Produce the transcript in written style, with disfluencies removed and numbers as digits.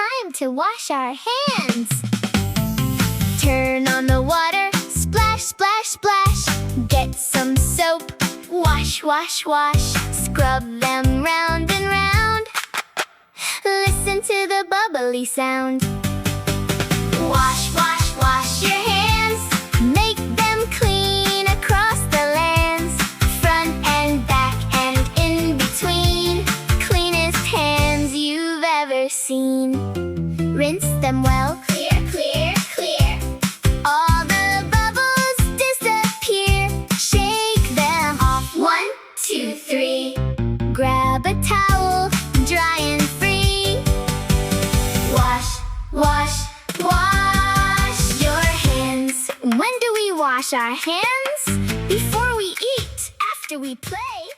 time to wash our hands. Turn on the water, splash, splash, splash. Get some soap, wash, wash, wash. Scrub them round and round. Listen to the bubbly sound. Wash, wash, wash your hands. Make them clean across the lands. Front and back and in between. Cleanest hands you've ever seen. Rinse them well. Clear, clear, clear. All the bubbles disappear. Shake them off. 1, 2, 3. Grab a towel, dry and free. Wash, wash, wash your hands. When do we wash our hands? Before we eat, after we play.